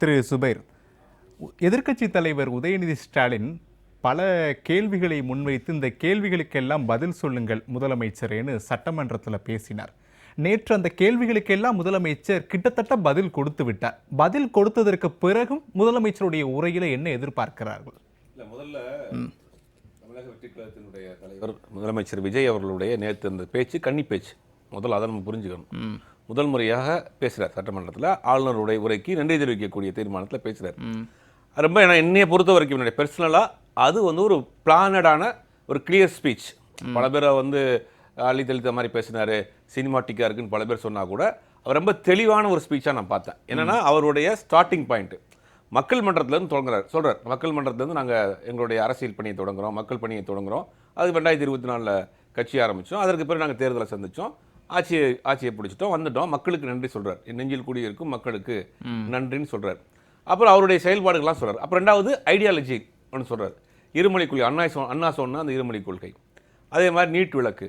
திரு சுபைர், எதிர்க்கட்சி தலைவர் உதயநிதி ஸ்டாலின் பல கேள்விகளை முன்வைத்து இந்த கேள்விகளுக்கெல்லாம் பதில் சொல்லுங்கள் முதலமைச்சரேன்னு சட்டமன்றத்தில் பேசினார். நேற்று அந்த கேள்விகளுக்கெல்லாம் முதலமைச்சர் கிட்டத்தட்ட பதில் கொடுத்து விட்டார். பதில் கொடுத்ததற்கு பிறகும் முதலமைச்சருடைய உரையில என்ன எதிர்பார்க்கிறார்கள்? முதல்ல தமிழக வெற்றிக் கழகத்தினுடைய தலைவர் முதலமைச்சர் விஜய் அவர்களுடைய நேற்று அந்த பேச்சு கன்னி பேச்சு. முதல்ல அதை நம்ம புரிஞ்சுக்கணும். முதல் முறையாக பேசுகிறார் சட்டமன்றத்தில். ஆளுநருடைய உரைக்கு நன்றி தெரிவிக்கக்கூடிய தீர்மானத்தில் பேசுகிறார். ரொம்ப என்னையை பொறுத்த வரைக்கும் என்னுடைய பர்சனலாக அது ஒரு பிளானடான ஒரு கிளியர் ஸ்பீச். பல பேரை அள்ளி தெளித்த மாதிரி பேசினார், சினிமாட்டிக்காக இருக்குன்னு பல பேர் சொன்னால் கூட அவர் ரொம்ப தெளிவான ஒரு ஸ்பீச்சாக நான் பார்த்தேன். என்னென்னா அவருடைய ஸ்டார்டிங் பாயிண்ட்டு மக்கள் மன்றத்திலேருந்து சொல்கிறார். மக்கள் மன்றத்திலேருந்து நாங்கள் எங்களுடைய அரசியல் பணியை தொடங்குகிறோம், மக்கள் பணியை தொடங்குகிறோம். அது 2024 கட்சி ஆரம்பித்தோம். அதற்கு பிறகு நாங்கள் தேர்தலை சந்தித்தோம், ஆட்சியை பிடிச்சிட்டோம், வந்துட்டோம், மக்களுக்கு நன்றி சொல்கிறார். நெஞ்சில் கூடியிருக்கும் மக்களுக்கு நன்றின்னு சொல்கிறார். அப்புறம் அவருடைய செயல்பாடுகள்லாம் சொல்கிறார். அப்புறம் ரெண்டாவது ஐடியாலஜி ஒன்று சொல்கிறார். இருமொழி கொள்கை, அண்ணா சொன்ன அந்த இருமொழி கொள்கை, அதே மாதிரி நீட் விளக்கு,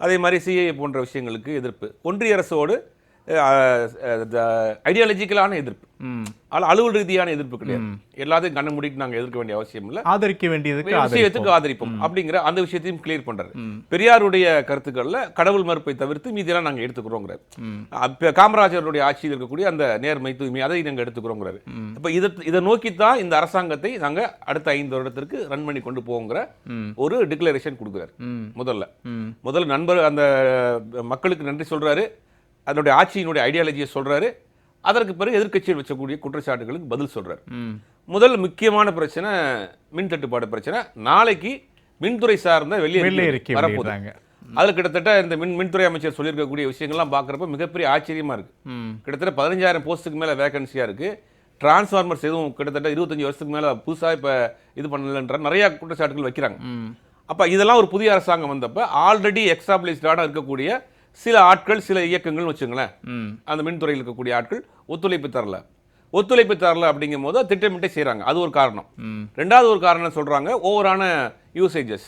அதே மாதிரி சிஏஏ போன்ற விஷயங்களுக்கு எதிர்ப்பு, ஒன்றிய அரசோடு ஐடியாலஜிக்கலான எதிர்ப்பு, அலுவல் ரீதியான எதிர்ப்பு கிடையாது. எல்லாத்தையும் கண்ண மூடிட்டு நாங்கள் எதிர்க்க வேண்டிய அவசியம் இல்லை, ஆதரிக்க வேண்டியதுக்கு விஷயத்துக்கு ஆதரிப்போம் அப்படிங்கிற அந்த விஷயத்தையும் கிளியர் பண்றாரு. பெரியாருடைய கருத்துக்கள்ல கடவுள் மறுப்பை தவிர்த்து மீதியெல்லாம் நாங்கள் எடுத்துக்கிறோங்கிறாரு. காமராஜருடைய ஆட்சியில் இருக்கக்கூடிய அந்த நேர்மை தூய்மை அதை நாங்கள் எடுத்துக்கிறோங்கிறாரு. இப்போ இதை நோக்கித்தான் இந்த அரசாங்கத்தை நாங்கள் அடுத்த 5 வருடத்திற்கு ரன் பண்ணி கொண்டு போங்கிற ஒரு டிக்ளரேஷன் கொடுக்குறாரு. முதல்ல நண்பர் அந்த மக்களுக்கு நன்றி சொல்றாரு, அதனுடைய ஆட்சியினுடைய ஐடியாலஜியை சொல்றாரு. அதற்கு பிறகு எதிர்க்கட்சியில் வச்சக்கூடிய குற்றச்சாட்டுகளுக்கு பதில் சொல்றாரு. முதல் முக்கியமான பிரச்சனை மின் தட்டுப்பாடு பிரச்சனை. நாளைக்கு மின்துறை சார்ந்த வெளியே வரப்போகுது. அதுல கிட்டத்தட்ட இந்த மின்துறை அமைச்சர் சொல்லியிருக்கக்கூடிய விஷயங்கள்லாம் பார்க்குறப்ப மிகப்பெரிய ஆச்சரியமா இருக்கு. கிட்டத்தட்ட 15,000 போஸ்ட்டுக்கு மேல வேகன்சியா இருக்கு. டிரான்ஸ்ஃபார்மர்ஸ் எதுவும் கிட்டத்தட்ட 25 வருஷத்துக்கு மேல புதுசா இப்ப இது பண்ணலன்ற நிறைய குற்றச்சாட்டுகள் வைக்கிறாங்க. அப்ப இதெல்லாம் ஒரு புதிய அரசாங்கம் வந்தப்ப ஆல்ரெடி எக்ஸ்டாப்ளிஷ்டான இருக்கக்கூடிய சில ஆட்கள், சில இயக்கங்கள் வச்சுங்களேன், அந்த மின்துறையில் இருக்கக்கூடிய ஆட்கள் ஒத்துழைப்பு தரல அப்படிங்கும் போது திட்டமிட்டே செய்கிறாங்க. அது ஒரு காரணம். ரெண்டாவது ஒரு காரணம் சொல்கிறாங்க, ஓவரான யூசேஜஸ்.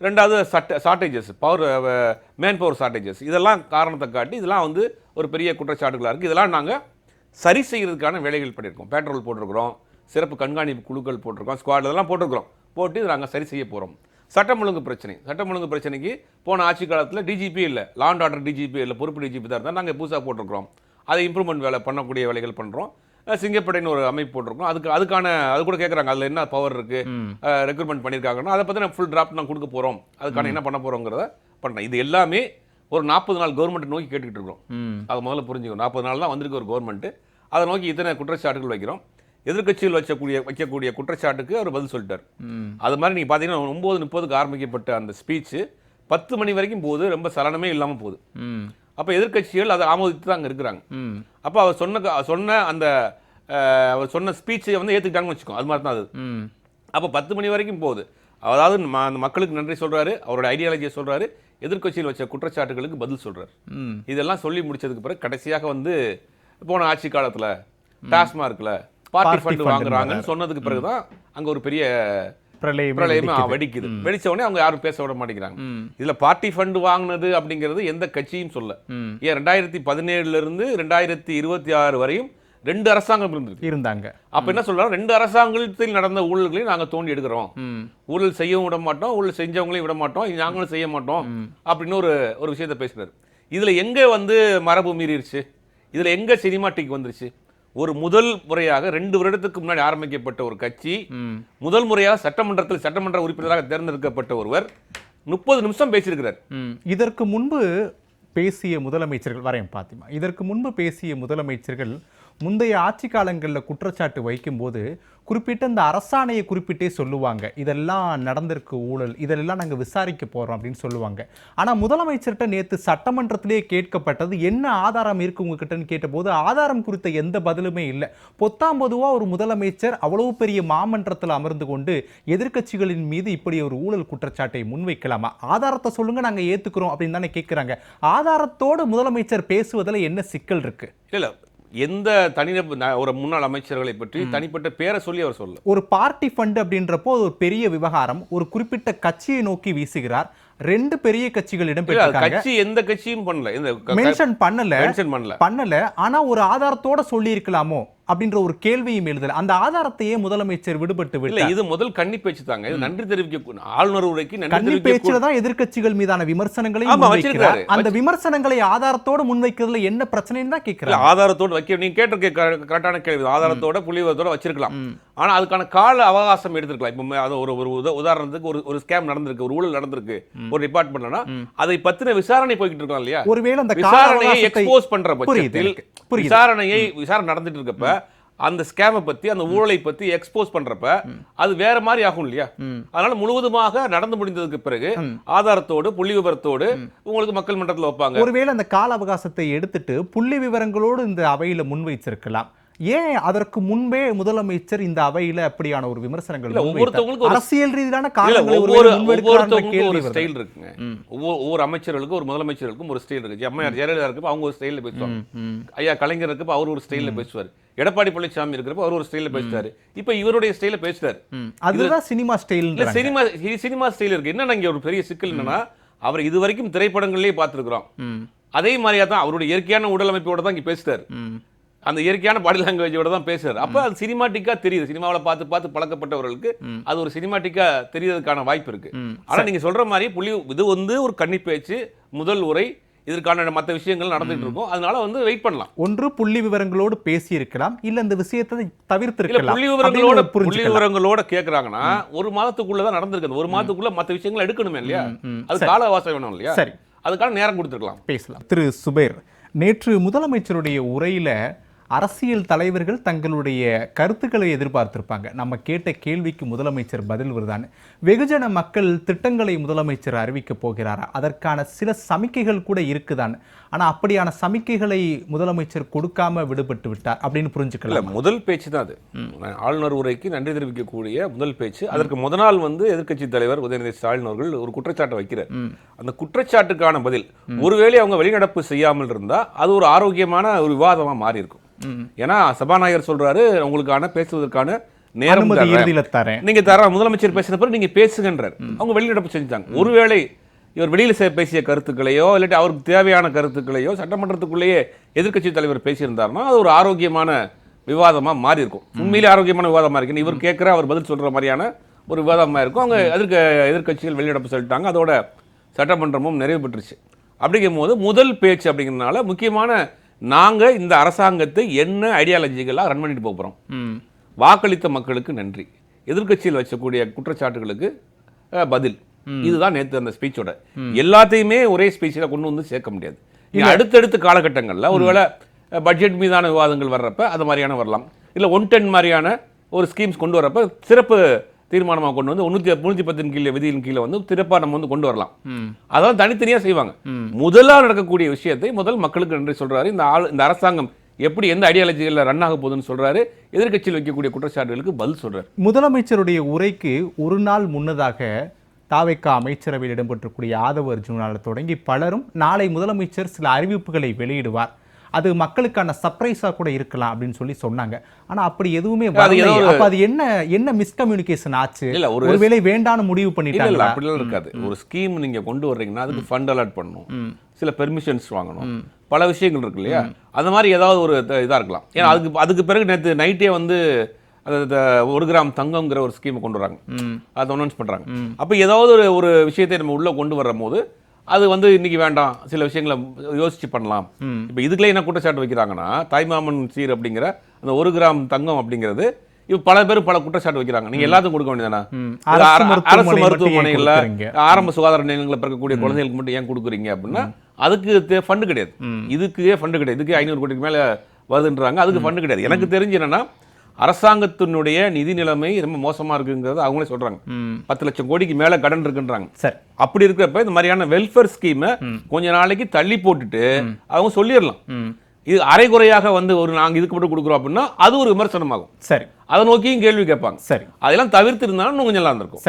ரெண்டாவது ஷார்ட்டேஜஸ், மேன் பவர் ஷார்ட்டேஜஸ். இதெல்லாம் காரணத்தை காட்டி இதெல்லாம் ஒரு பெரிய குற்றச்சாட்டுகளாக இருக்குது. இதெல்லாம் நாங்கள் சரி செய்கிறதுக்கான வேலைகள் பண்ணியிருக்கோம். பேட்ரோல் போட்டிருக்கிறோம், சிறப்பு கண்காணிப்பு குழுக்கள் போட்டிருக்கோம், ஸ்குவாட் இதெல்லாம் போட்டு இதை நாங்கள் சரி செய்ய போகிறோம். சட்டம் ஒழுங்கு பிரச்சனைக்கு போன ஆட்சி காலத்தில் டிஜிபி இல்லை, லா அண்ட் ஆர்டர் டிஜிபி இல்லை, பொறுப்பு டிஜிபி தான் இருந்தால் நாங்கள் புதுசாக போட்டிருக்கிறோம். அதை இம்ப்ரூவ்மெண்ட் பண்ணக்கூடிய வேலைகள் பண்ணுறோம். சிங்கப்படைன்னு ஒரு அமைப்பு போட்டிருக்கோம். அது கூட கேட்குறாங்க, அதில் என்ன பவர் இருக்குது, ரெக்ரூட்மெண்ட் பண்ணியிருக்காங்கன்னா அதை பற்றி நான் ஃபுல் டிராஃப்ட் நான் கொடுக்க போகிறோம், அதுக்கான என்ன பண்ண போகிறோங்கிறத பண்ணுறேன். இது எல்லாமே ஒரு 40 நாள் கவர்மெண்ட் நோக்கி கேட்டுக்கிட்டு இருக்கிறோம். அதை முதல்ல புரிஞ்சுக்கணும். 40 நாள் தான் வந்திருக்கு ஒரு கவர்மெண்ட்டு. அதை நோக்கி இத்தனை குற்றச்சாட்டுகள் வைக்கிறோம். எதிர்க்கட்சியில் வைக்கக்கூடிய குற்றச்சாட்டுக்கு அவர் பதில் சொல்லிட்டார். அது மாதிரி நீங்கள் பார்த்தீங்கன்னா 9:30 ஆரம்பிக்கப்பட்ட அந்த ஸ்பீச்சு 10 மணி வரைக்கும் போகுது. ரொம்ப சலனமே இல்லாமல் போகுது. அப்போ எதிர்க்கட்சிகள் அதை ஆமோதித்து தான் அங்கே இருக்கிறாங்க. அப்போ அவர் சொன்ன ஸ்பீச்சை ஏற்றுக்கிட்டாங்கன்னு வச்சுக்கோம். அது மாதிரி தான் அது. அப்போ 10 மணி வரைக்கும் போகுது. அதாவது அந்த மக்களுக்கு நன்றி சொல்றாரு, அவரோட ஐடியாலஜியை சொல்றாரு, எதிர்க்கட்சியில் வச்ச குற்றச்சாட்டுகளுக்கு பதில் சொல்றாரு. இதெல்லாம் சொல்லி முடிச்சதுக்கு பிறகு கடைசியாக போன ஆட்சி காலத்தில் டாஸ்மார்க்ல பார்ட்டி ஃபண்ட் வாங்குறாங்கன்னு சொன்னதுக்கு பிறகுதான் அங்க ஒரு பெரிய பிரளயமே வெடிக்குது. வெடிச்ச உடனே அவங்க யாரும் பேச விட மாட்டேங்கிறாங்க. இதுல பார்ட்டி ஃபண்ட் வாங்கினது அப்படிங்கிறது எந்த கட்சியும் சொல்ல. ஏன் 2017 இருந்து 2026 வரையும் 2 அரசாங்கம் இருந்தாங்க. அப்ப என்ன சொல்றாங்க, 2 அரசாங்கத்தில் நடந்த ஊழல்களையும் நாங்க தோண்டி எடுக்கிறோம். ஊழல் செய்யவும் விட மாட்டோம், ஊழல் செஞ்சவங்களையும் விட மாட்டோம், நாங்களும் செய்ய மாட்டோம் அப்படின்னு ஒரு விஷயத்த பேசுறாரு. இதுல எங்க மரபு மீறிடுச்சு, இதுல எங்க சினிமாட்டிக் வந்துருச்சு? ஒரு முதல் முறையாக 2 வருடத்துக்கு முன்னாடி ஆரம்பிக்கப்பட்ட ஒரு கட்சி, முதல் முறையாக சட்டமன்ற உறுப்பினராக தேர்ந்தெடுக்கப்பட்ட ஒருவர் 30 நிமிஷம் பேசியிருக்கிறார். இதற்கு முன்பு பேசிய முதலமைச்சர்கள் முந்தைய ஆட்சி காலங்களில் குற்றச்சாட்டு வைக்கும்போது குறிப்பிட்ட இந்த அரசாணையை குறிப்பிட்டே சொல்லுவாங்க, இதெல்லாம் நடந்திருக்கு ஊழல், இதெல்லாம் நாங்கள் விசாரிக்க போகிறோம் அப்படின்னு சொல்லுவாங்க. ஆனால் முதலமைச்சர்கிட்ட நேற்று சட்டமன்றத்திலே கேட்கப்பட்டது என்ன ஆதாரம் இருக்கு உங்ககிட்டன்னு கேட்டபோது ஆதாரம் குறித்த எந்த பதிலுமே இல்லை. பொத்தாம்பொதுவாக ஒரு முதலமைச்சர் அவ்வளவு பெரிய மாமன்றத்தில் அமர்ந்து கொண்டு எதிர்க்கட்சிகளின் மீது இப்படி ஒரு ஊழல் குற்றச்சாட்டை முன்வைக்கலாமா? ஆதாரத்தை சொல்லுங்க, நாங்கள் ஏற்றுக்கிறோம் அப்படின்னு தானே கேட்குறாங்க. ஆதாரத்தோடு முதலமைச்சர் பேசுவதில் என்ன சிக்கல் இருக்கு? இல்லை, எந்த ஒரு முன்னாள் அமைச்சர்களை பற்றி தனிப்பட்ட பேரை சொல்லி அவர் சொல்ல. ஒரு பார்ட்டி ஃபண்ட் அப்படின்றப்போ ஒரு பெரிய விவகாரம், ஒரு குறிப்பிட்ட கட்சியை நோக்கி வீசுகிறார். 2 பெரிய கட்சிகளிடம் கட்சி எந்த கட்சியும் பண்ணல, மென்ஷன் பண்ணல. ஆனா ஒரு ஆதாரத்தோட சொல்லி இருக்கலாமோ அப்படின்ற ஒரு கேள்வியும் எழுதல. அந்த ஆதாரத்தையே முதலமைச்சர் விடுபட்டு இல்ல விட்டார். இது முதல் கன்னி பேச்சு தாங்க. இது நன்றி தெரிவிக்க ஆளுநர் உரைக்கு நன்றி கன்னி தெரிவிக்க பேச்சுல தான் எதிர்க்கட்சிகள் மீதான விமர்சனங்களையும் ஆமா, முன்வைக்கிறார். வச்சிருக்காரு. அந்த விமர்சனங்களை ஆதாரத்தோட முன்வைக்கிறதுல என்ன பிரச்சனைன்னு தான் இல்ல, கேட்கிறார். ஆதாரத்தோட வைக்க நீங்க கேட்டிருக்க கரெக்டான கேள்வி. ஆதாரத்தோட புள்ளிவிவரத்தோட வச்சிருக்கலாம். ஆனா அதுக்கான கால அவகாசம் எடுத்திருக்கலாம். இப்போ அது ஒரு உதாரணத்துக்கு ஒரு ஸ்கேம் நடந்திருக்கு, ஒரு ஊழல் நடந்திருக்கு ஒரு டிபார்ட்மெண்ட்னா அதை பத்தின விசாரணை போய்கிட்டு இருக்கலாம் இல்லையா? ஒருவேளை அந்த கால விசாரணையை அவகாசத்தை எக்ஸ்போஸ் பண்ற புரியுது பட்சத்தில் எனக்கு. புரியுது. விசாரணை நடந்துட்டு இருக்கப்ப அந்த ஸ்கேமை பத்தி அந்த ஊழலை பத்தி எக்ஸ்போஸ் பண்றப்ப அது வேற மாதிரி ஆகும் இல்லையா? அதனால முழுவதுமாக நடந்து முடிந்ததுக்கு பிறகு ஆதாரத்தோடு புள்ளி விவரத்தோடு உங்களுக்கு மக்கள் மன்றத்தில் வைப்பாங்க. ஒருவேளை அந்த கால அவகாசத்தை எடுத்துட்டு புள்ளி விவரங்களோடு இந்த அவையில முன்வைச்சிருக்கலாம். ஏன் அதற்கு முன்பே முதலமைச்சர் இந்த அவையில அப்படியான ஒரு விமர்சனங்கள் இல்ல, முன்வைத்தார்? ஒவ்வொருத்தவங்களுக்கு ஒரு அரசியல் ரீதியான இல்ல, காரணங்களை ஒருவேளை முன்வைக்கிறார்ன்ற ஒவ்வொருத்தவங்களுக்கும் கேள்வி ஒரு வருது. ஸ்டைல் இருக்குங்க. ஒவ்வொரு அமைச்சர்களுக்கும் ஒரு முதலமைச்சருக்கும் ஒரு ஸ்டைல் இருக்கு. அம்மையார் ஜெயலலிதா இருக்கப்ப அவங்க ஒரு ஸ்டைல்ல பேசுவாங்க. ஐயா கலைஞர் இருக்கப்ப அவர் ஒரு ஸ்டைல்ல பேசுவார். எடப்பாடி பழனிசாமி இருக்கிறப்ப அவர் ஒரு ஸ்டைல்ல பேசுறாரு. இப்ப இவருடைய ஸ்டைல்ல பேசுறாரு. அதுதான் சினிமா ஸ்டைல். இல்ல, சினிமா ஸ்டைல் இருக்கு. என்னன்னா இங்க ஒரு பெரிய சிக்கல் என்னன்னா அவர் இது வரைக்கும் திரைப்படங்கள்லயே பார்த்திருக்கிறோம். அதே மாதிரியா தான் அவருடைய இயற்கையான உடல் அமைப்போட தான் இங்க பேசுறாரு. அந்த இயற்கையான பாடி லாங்குவேஜோட தான் பேசுறாரு. அப்ப அது சினிமாட்டிக்கா தெரியுது. சினிமாவில் பார்த்து பார்த்து பழக்கப்பட்டவர்களுக்கு அது ஒரு சினிமாட்டிக்கா தெரியறதுக்கான வாய்ப்பு இருக்கு. ஆனா நீங்க சொல்ற மாதிரி இது வந்து ஒரு கன்னி பேச்சு, முதல் உரை, இதற்கான மற்ற விஷயங்கள் நடந்துட்டு இருக்கும். அதனால வெயிட் பண்ணலாம். ஒன்று புள்ளி விவரங்களோடு பேசி இருக்கலாம், இல்ல இந்த விஷயத்தை தவிர்த்து இல்ல, இருக்கலாம். புள்ளி விவரங்களோட கேக்குறாங்கன்னா ஒரு மாதத்துக்குள்ளதான் நடந்திருக்கு. ஒரு மாதத்துக்குள்ள மற்ற விஷயங்கள் எடுக்கணுமே இல்லையா? அது கால அவகாசம் வேணும் இல்லையா? சரி, அதுக்கான நேரம் கொடுத்துருக்கலாம். பேசலாம். திரு சுபைர், நேற்று முதலமைச்சருடைய உரையில அரசியல் தலைவர்கள் தங்களுடைய கருத்துக்களை எதிர்பார்த்திருப்பாங்க. நம்ம கேட்ட கேள்விக்கு முதலமைச்சர் பதில் வருதான்னு. வெகுஜன மக்கள் திட்டங்களை முதலமைச்சர் அறிவிக்க போகிறாரா, அதற்கான சில சமிக்கைகள் கூட இருக்குதான். ஆனா அப்படியான சமிக்கைகளை முதலமைச்சர் கொடுக்காம விடுபட்டு விட்டார் அப்படின்னு புரிஞ்சுக்கலாம். முதல் பேச்சு தான் அது. ஆளுநர் உரைக்கு நன்றி தெரிவிக்கக்கூடிய முதல் பேச்சு. அதற்கு முதல் நாள் எதிர்க்கட்சி தலைவர் உதயநிதி ஸ்டாலின் அவர்கள் ஒரு குற்றச்சாட்டை வைக்கிறார். அந்த குற்றச்சாட்டுக்கான பதில், ஒருவேளை அவங்க வெளிநடப்பு செய்யாமல் இருந்தா அது ஒரு ஆரோக்கியமான ஒரு விவாதமா மாறி இருக்கும். ஏன்னா சபாநாயகர் சொல்றாரு, உங்களுக்கான பேசுவதற்கான நேரம் தரேன், நீங்க தர முதலமைச்சர் பேசின பிறகு நீங்க பேசுங்கன்றார். அவங்க வெளிநடப்பு செஞ்சாங்க. ஒருவேளை இவர் வெளியில பேசிய கருத்துக்களையோ இல்லாட்டி அவருக்கு தேவையான கருத்துக்களையோ சட்டமன்றத்துக்குள்ளேயே எதிர்க்கட்சி தலைவர் பேசியிருந்தாருன்னா அது ஒரு ஆரோக்கியமான விவாதமா மாறி இருக்கும். உண்மையிலே ஆரோக்கியமான விவாதமா இருக்கு. இவர் கேட்கிற அவர் பதில் சொல்ற மாதிரியான ஒரு விவாதமா இருக்கும். அவங்க எதிர்க்கட்சிகள் வெளிநடப்பு சொல்லிட்டாங்க. அதோட சட்டமன்றமும் நிறைவு பெற்றுச்சு. அப்படிங்கும் போது முதல் பேச்சு அப்படிங்கிறதுனால முக்கியமான நாங்க இந்த அரசாங்கத்தை என்ன ஐடியாலஜிகளா ரன் பண்ணிட்டு போறோம், வாக்களித்த மக்களுக்கு நன்றி, எதிர்க்கட்சியில் வச்சக்கூடிய குற்றச்சாட்டுகளுக்கு பதில், இதுதான் நேற்று அந்த ஸ்பீச்சோட. எல்லாத்தையுமே ஒரே ஸ்பீச்சில் கொண்டு சேர்க்க முடியாது. அடுத்தடுத்த காலகட்டங்களில் ஒருவேளை பட்ஜெட் மீதான விவாதங்கள் வர்றப்ப அது மாதிரியான வரலாம். இல்லை 110 மாதிரியான ஒரு ஸ்கீம்ஸ் கொண்டு வரப்ப சிறப்பு தீர்மானமாக கொண்டு 310 கீழே விதியின் கீழே சிறப்பாக நம்ம கொண்டு வரலாம். அதெல்லாம் தனித்தனியாக செய்வாங்க. முதலாக நடக்கக்கூடிய விஷயத்தை முதல் மக்களுக்கு நன்றி சொல்றாரு. இந்த அரசாங்கம் எப்படி எந்த ஐடியாலஜிகளில் ரன் ஆக போகுதுன்னு சொல்றாரு. எதிர்க்கட்சியில் வைக்கக்கூடிய குற்றச்சாட்டுகளுக்கு பதில் சொல்றாரு. முதலமைச்சருடைய உரைக்கு ஒரு நாள் முன்னதாக தாவேக அமைச்சரவையில் இடம்பெற்றக்கூடிய ஆதவ அர்ஜுனால தொடங்கி பலரும் நாளை முதலமைச்சர் சில அறிவிப்புகளை வெளியிடுவார், அது மக்களுக்கான சர்ப்ரைஸா கூட இருக்கலாம் அப்படின்னு சொல்லி சொன்னாங்க. ஆனா அப்படி எதுவுமே அப்ப அது என்ன மிஸ்கம்யூனிகேஷன் ஆச்சு? ஒருவேளை வேண்டான்னு முடிவு பண்ணிட்டாங்க. இல்ல, அப்படிலாம் இருக்காது. ஒரு ஸ்கீம் நீங்க கொண்டு வர்றீங்கன்னா அதுக்கு ஃபண்ட் அலாட் பண்ணணும், சில பெர்மிஷன்ஸ் வாங்கணும், பல விஷயங்கள் இருக்கு இல்லையா? அந்த மாதிரி ஏதாவது ஒரு இதா இருக்கலாம். ஏன்னா அதுக்கு பிறகு நேற்று நைட்டே அந்த 1 கிராம் தங்கம்ங்கிற ஒரு ஸ்கீமை கொண்டு வராங்க, அதை அனௌன்ஸ் பண்றாங்க. அப்ப ஏதாவது ஒரு விஷயத்தை நம்ம உள்ள கொண்டு வர்ற போது அது இன்னைக்கு வேண்டாம், சில விஷயங்களை யோசிச்சு பண்ணலாம். இப்ப இதுக்குள்ள என்ன குற்றச்சாட்டு வைக்கிறாங்கன்னா, தாய்மாமன் சீர் அப்படிங்கிற அந்த 1 கிராம் தங்கம் அப்படிங்கிறது இப்ப பல பேர் பல குற்றச்சாட்டு வைக்கிறாங்க. நீங்க எல்லாத்துக்கும் கொடுக்க வேண்டியதானா? அரசு மருத்துவமனைகள்ல ஆரம்ப சுகாதார நிலையங்களில் பிறக்கக்கூடிய குழந்தைகளுக்கு மட்டும் ஏன் கொடுக்குறீங்க அப்படின்னா அதுக்கு ஃபண்டு கிடையாது. இதுக்கே ஃபண்டு கிடையாது. இதுக்கு 500 கோடிக்கு மேல வருதுன்றாங்க. அதுக்கு ஃபண்டு கிடையாது. எனக்கு தெரிஞ்சு என்னன்னா அரசாங்கத்தினுடைய நிதி நிலைமை ரொம்ப மோசமா இருக்குங்கிறது அவங்களே சொல்றாங்க. 10 லட்சம் கோடிக்கு மேல கடன் இருக்குன்றாங்க. அப்படி இருக்கிறப்ப இந்த மாதிரியான வெல்ஃபேர் ஸ்கீமை கொஞ்ச நாளைக்கு தள்ளி போட்டுட்டு அவங்க சொல்லிடலாம். இது அரைகுறையாக நாங்க இதுக்கு மட்டும் கொடுக்குறோம் அப்படின்னா அது ஒரு விமர்சனமாகும். சரி, அதை நோக்கியும் கேள்வி கேட்பாங்க. சரி, அதெல்லாம் தவிர்த்து இருந்தாலும் கொஞ்சம் நல்லா இருந்திருக்கும்.